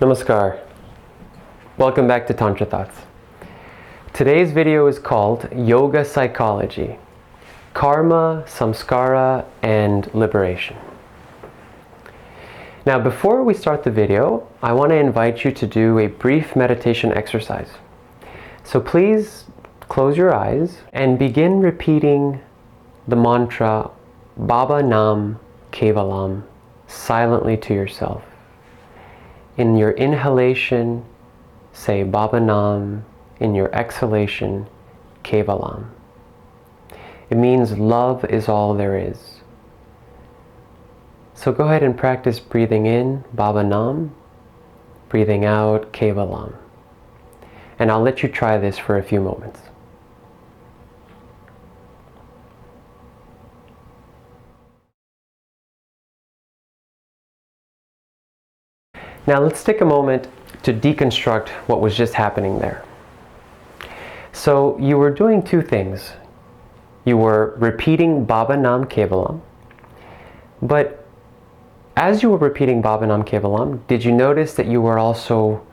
Namaskar. Welcome back to Tantra Thoughts. Today's video is called Yoga Psychology, Karma, Samskara, and Liberation. Now, before we start the video, I want to invite you to do a brief meditation exercise. So please close your eyes and begin repeating the mantra Baba Nam Kevalam silently to yourself. In your inhalation, say Baba Nam. In your exhalation, Kevalam. It means love is all there is. So go ahead and practice breathing in, Baba Nam, breathing out, Kevalam. And I'll let you try this for a few moments. Now let's take a moment to deconstruct what was just happening there. So you were doing two things. You were repeating Baba Nam Kevalam, but as you were repeating Baba Nam Kevalam, did you notice that you were also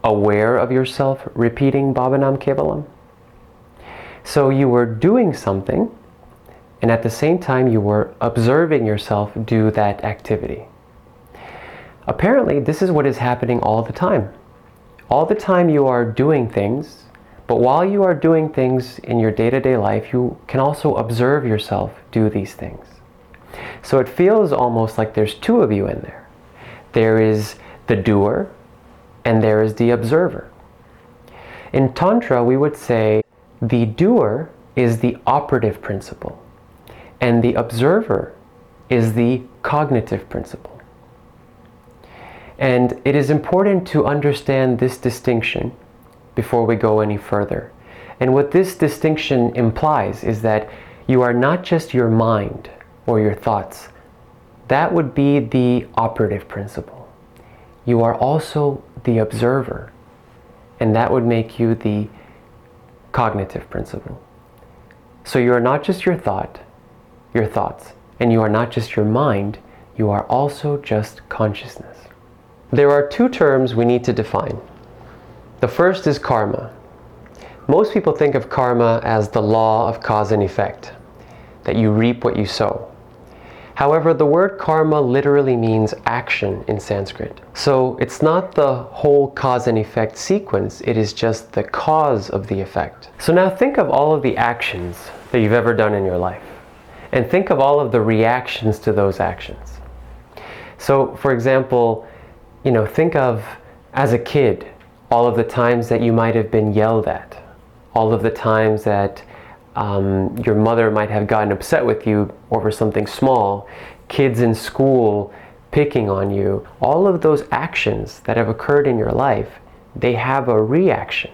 aware of yourself repeating Baba Nam Kevalam? So you were doing something, and at the same time you were observing yourself do that activity. Apparently, this is what is happening all the time. All the time you are doing things, but while you are doing things in your day-to-day life, you can also observe yourself do these things. So it feels almost like there's two of you in there. There is the doer, and there is the observer. In Tantra, we would say the doer is the operative principle, and the observer is the cognitive principle. And it is important to understand this distinction before we go any further. And what this distinction implies is that you are not just your mind or your thoughts. That would be the operative principle. You are also the observer, and that would make you the cognitive principle. So you are not just your thoughts, and you are not just your mind, you are also just consciousness. There are two terms we need to define. The first is karma. Most people think of karma as the law of cause and effect, that you reap what you sow. However, the word karma literally means action in Sanskrit. So it's not the whole cause and effect sequence, it is just the cause of the effect. So now think of all of the actions that you've ever done in your life, and think of all of the reactions to those actions. So for example, think of, as a kid, all of the times that you might have been yelled at, all of the times that your mother might have gotten upset with you over something small, kids in school picking on you, all of those actions that have occurred in your life, they have a reaction.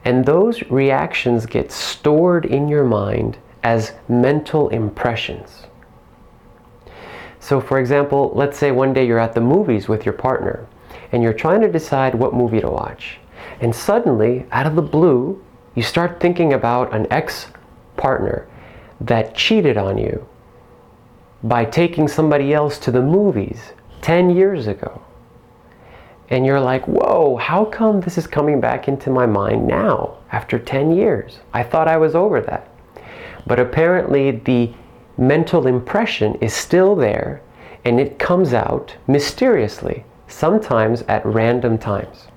And those reactions get stored in your mind as mental impressions. So for example, let's say one day you're at the movies with your partner and you're trying to decide what movie to watch. And suddenly, out of the blue, you start thinking about an ex-partner that cheated on you by taking somebody else to the movies 10 years ago. And you're like, whoa, how come this is coming back into my mind now, after 10 years? I thought I was over that. But apparently the mental impression is still there, and it comes out mysteriously, sometimes at random times.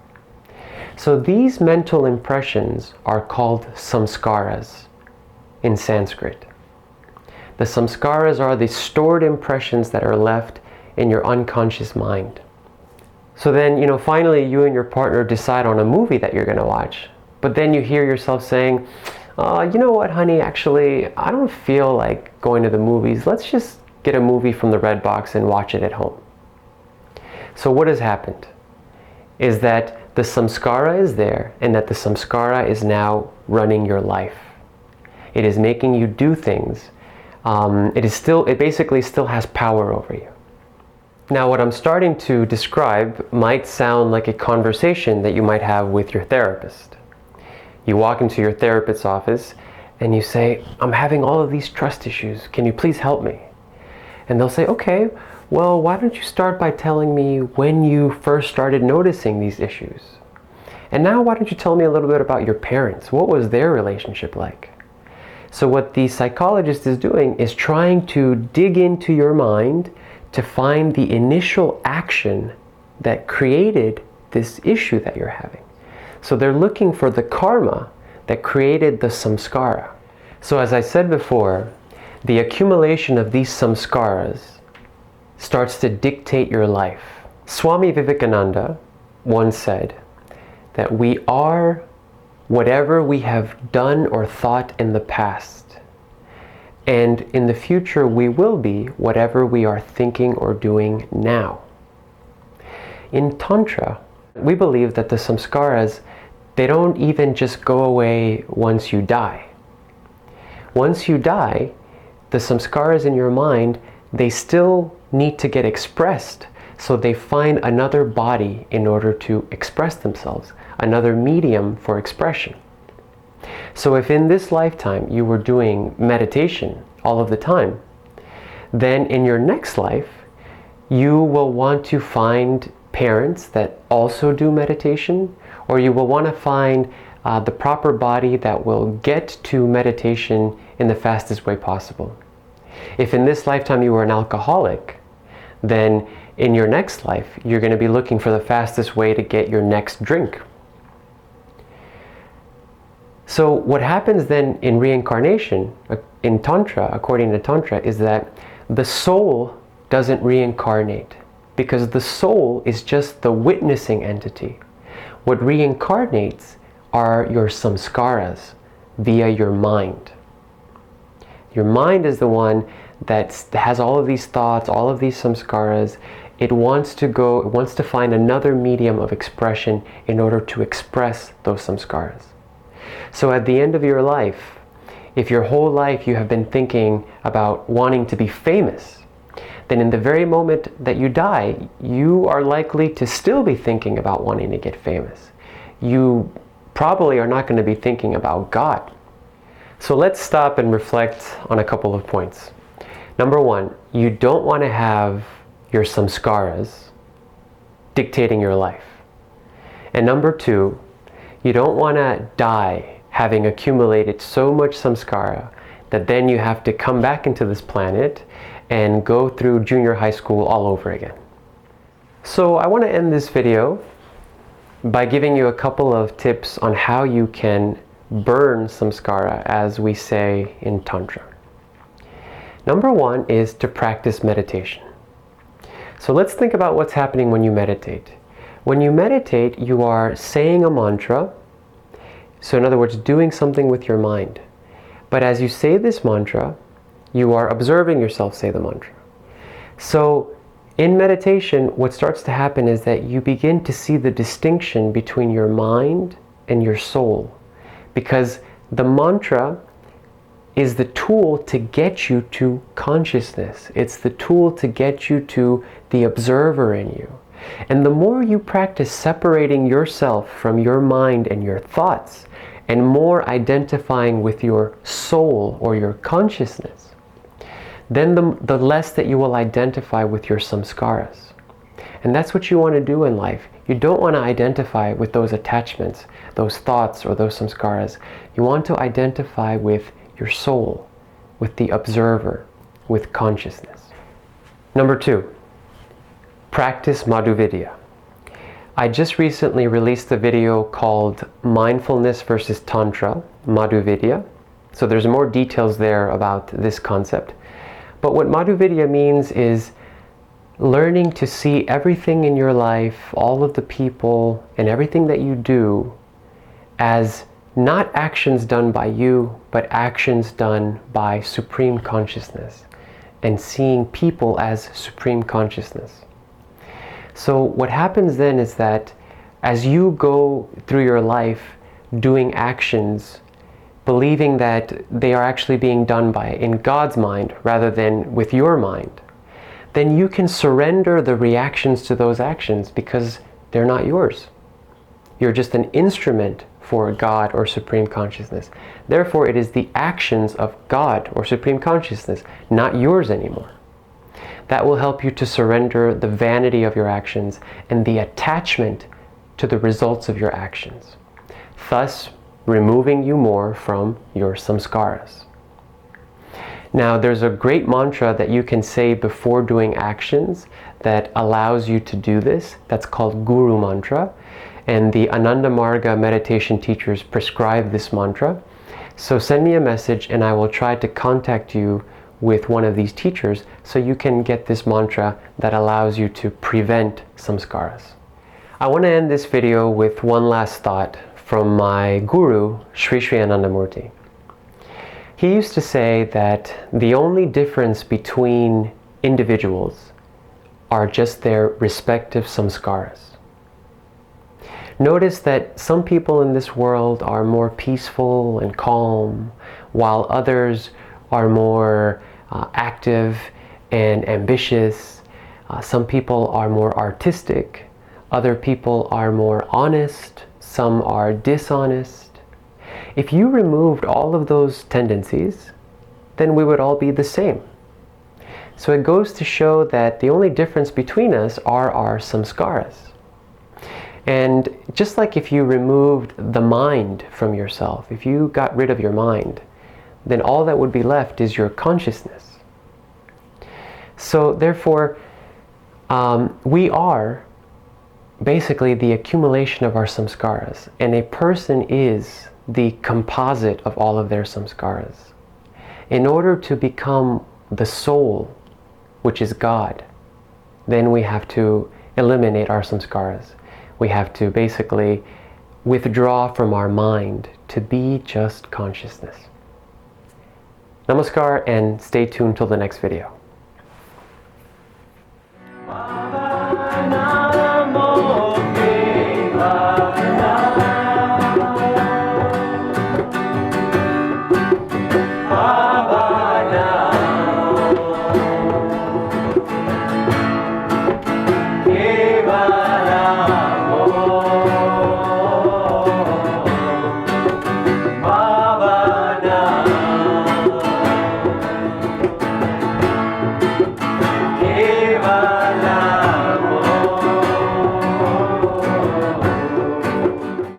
So these mental impressions are called samskaras in Sanskrit. The samskaras are the stored impressions that are left in your unconscious mind. So then, finally you and your partner decide on a movie that you're going to watch, but then you hear yourself saying, you know what, honey, actually, I don't feel like going to the movies. Let's just get a movie from the Red Box and watch it at home. So what has happened is that the samskara is there, and that the samskara is now running your life. It is making you do things. It basically still has power over you. Now, what I'm starting to describe might sound like a conversation that you might have with your therapist. You walk into your therapist's office and you say, I'm having all of these trust issues. Can you please help me? And they'll say, okay, Well, why don't you start by telling me when you first started noticing these issues? And now why don't you tell me a little bit about your parents? What was their relationship like? So what the psychologist is doing is trying to dig into your mind to find the initial action that created this issue that you're having. So they're looking for the karma that created the samskara. So as I said before, the accumulation of these samskaras starts to dictate your life. Swami Vivekananda once said that we are whatever we have done or thought in the past. And in the future, we will be whatever we are thinking or doing now. In Tantra, we believe that the samskaras, they don't even just go away once you die. Once you die, the samskaras in your mind, they still need to get expressed. So they find another body in order to express themselves, another medium for expression. So if in this lifetime you were doing meditation all of the time, then in your next life, you will want to find parents that also do meditation, or you will want to find the proper body that will get to meditation in the fastest way possible. If in this lifetime you were an alcoholic, then in your next life, you're going to be looking for the fastest way to get your next drink. So what happens then in reincarnation, in Tantra, according to Tantra, is that the soul doesn't reincarnate, because the soul is just the witnessing entity. What reincarnates are your samskaras via your mind. Your mind is the one that has all of these thoughts, all of these samskaras. It wants to find another medium of expression in order to express those samskaras. So at the end of your life, if your whole life you have been thinking about wanting to be famous, then in the very moment that you die, you are likely to still be thinking about wanting to get famous. You probably are not going to be thinking about God. So let's stop and reflect on a couple of points. Number one, you don't want to have your samskaras dictating your life. And number two, you don't want to die having accumulated so much samskara that then you have to come back into this planet and go through junior high school all over again. So I want to end this video by giving you a couple of tips on how you can burn samskara, as we say in Tantra. Number one is to practice meditation. So let's think about what's happening when you meditate. When you meditate, you are saying a mantra. So in other words, doing something with your mind. But as you say this mantra, you are observing yourself say the mantra. So in meditation, what starts to happen is that you begin to see the distinction between your mind and your soul. Because the mantra is the tool to get you to consciousness. It's the tool to get you to the observer in you. And the more you practice separating yourself from your mind and your thoughts, and more identifying with your soul or your consciousness, then the less that you will identify with your samskaras. And that's what you want to do in life. You don't want to identify with those attachments, those thoughts, or those samskaras. You want to identify with your soul, with the observer, with consciousness. Number two, practice Model Vidya. I just recently released a video called Mindfulness versus Tantra, Model Vidya. So there's more details there about this concept. But what Model Vidya means is learning to see everything in your life, all of the people, and everything that you do as not actions done by you, but actions done by Supreme Consciousness, and seeing people as Supreme Consciousness. So what happens then is that as you go through your life doing actions, believing that they are actually being done in God's mind rather than with your mind, then you can surrender the reactions to those actions because they're not yours. You're just an instrument for God or Supreme Consciousness. Therefore, it is the actions of God or Supreme Consciousness, not yours anymore. That will help you to surrender the vanity of your actions and the attachment to the results of your actions, thus removing you more from your samskaras. Now, there's a great mantra that you can say before doing actions that allows you to do this. That's called Guru Mantra. And the Anandamarga meditation teachers prescribe this mantra. So send me a message and I will try to contact you with one of these teachers so you can get this mantra that allows you to prevent samskaras. I want to end this video with one last thought from my guru, Shrii Shrii Anandamurti. He used to say that the only difference between individuals are just their respective samskaras. Notice that some people in this world are more peaceful and calm, while others are more active and ambitious. Some people are more artistic, other people are more honest, some are dishonest. If you removed all of those tendencies, then we would all be the same. So it goes to show that the only difference between us are our samskaras. And just like if you removed the mind from yourself, if you got rid of your mind, then all that would be left is your consciousness. So therefore, we are basically the accumulation of our samskaras, and a person is the composite of all of their samskaras. In order to become the soul, which is God, then we have to eliminate our samskaras. We have to basically withdraw from our mind to be just consciousness. Namaskar, and stay tuned till the next video.